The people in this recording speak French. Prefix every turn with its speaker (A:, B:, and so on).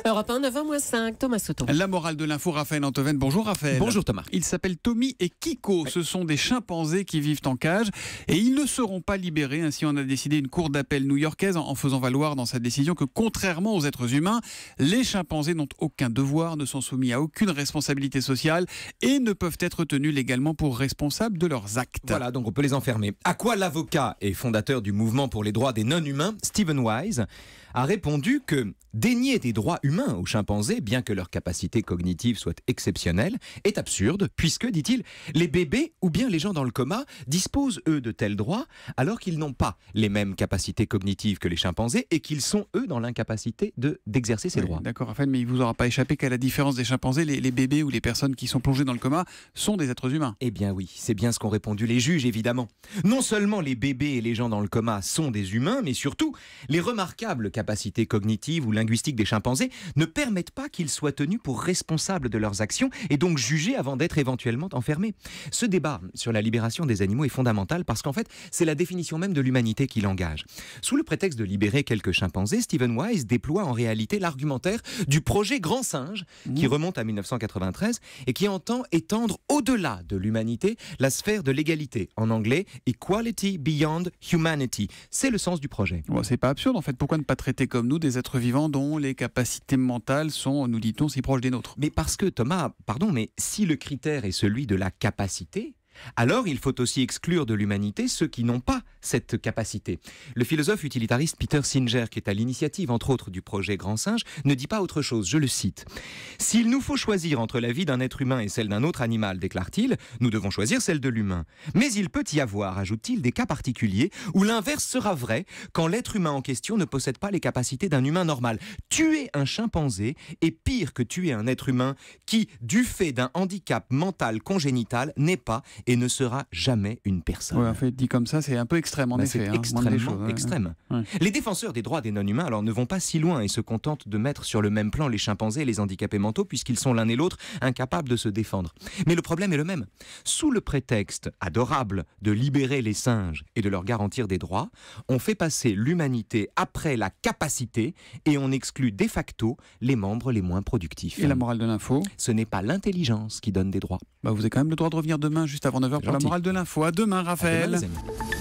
A: Europe 1, 9h-5, Thomas Soto.
B: La morale de l'info, Raphaël Antoven. Bonjour Raphaël.
C: Bonjour Thomas.
B: Ils s'appellent Tommy et Kiko. Ce sont des chimpanzés qui vivent en cage et ils ne seront pas libérés. Ainsi en a décidé une cour d'appel new-yorkaise en faisant valoir dans sa décision que contrairement aux êtres humains, les chimpanzés n'ont aucun devoir, ne sont soumis à aucune responsabilité sociale et ne peuvent être tenus légalement pour responsables de leurs actes.
C: Voilà, donc on peut les enfermer. À quoi l'avocat et fondateur du mouvement pour les droits des non-humains, Stephen Wise, a répondu que dénier des droits humains aux chimpanzés, bien que leur capacité cognitive soit exceptionnelle, est absurde, puisque, dit-il, les bébés ou bien les gens dans le coma disposent, eux, de tels droits, alors qu'ils n'ont pas les mêmes capacités cognitives que les chimpanzés et qu'ils sont, eux, dans l'incapacité d'exercer ces droits.
B: D'accord, Raphaël, mais il ne vous aura pas échappé qu'à la différence des chimpanzés, les bébés ou les personnes qui sont plongées dans le coma sont des êtres humains.
C: Eh bien oui, c'est bien ce qu'ont répondu les juges, évidemment. Non seulement les bébés et les gens dans le coma sont des humains, mais surtout, les remarquables capacités cognitives ou linguistiques des chimpanzés ne permettent pas qu'ils soient tenus pour responsables de leurs actions et donc jugés avant d'être éventuellement enfermés. Ce débat sur la libération des animaux est fondamental parce qu'en fait, c'est la définition même de l'humanité qui l'engage. Sous le prétexte de libérer quelques chimpanzés, Stephen Wise déploie en réalité l'argumentaire du projet Grand Singe qui remonte à 1993 et qui entend étendre au-delà de l'humanité la sphère de l'égalité. En anglais, Equality Beyond Humanity. C'est le sens du projet.
B: Bon, c'est pas absurde en fait. Pourquoi ne pas traiter comme nous des êtres vivants dont les capacités mentales sont, nous dit-on, si proches des nôtres?
C: Mais parce que, Thomas, pardon, mais si le critère est celui de la capacité, alors il faut aussi exclure de l'humanité ceux qui n'ont pas cette capacité. Le philosophe utilitariste Peter Singer, qui est à l'initiative entre autres du projet Grand Singe, ne dit pas autre chose, je le cite. « S'il nous faut choisir entre la vie d'un être humain et celle d'un autre animal, déclare-t-il, nous devons choisir celle de l'humain. Mais il peut y avoir, ajoute-t-il, des cas particuliers où l'inverse sera vrai quand l'être humain en question ne possède pas les capacités d'un humain normal. Tuer un chimpanzé est pire que tuer un être humain qui, du fait d'un handicap mental congénital, n'est pas et ne sera jamais une personne. »
B: Ouais, en fait, dit comme ça, c'est un peu extrême en effet.
C: C'est extrêmement extrême. Ouais. Les défenseurs des droits des non-humains alors ne vont pas si loin et se contentent de mettre sur le même plan les chimpanzés et les handicapés mentaux puisqu'ils sont l'un et l'autre incapables de se défendre. Mais le problème est le même. Sous le prétexte adorable de libérer les singes et de leur garantir des droits, on fait passer l'humanité après la capacité et on exclut de facto les membres les moins productifs.
B: Et la morale de l'info?
C: Ce n'est pas l'intelligence qui donne des droits.
B: Vous avez quand même le droit de revenir demain juste avant 9h pour la morale de l'info. À demain, Raphaël.
C: À demain, les amis.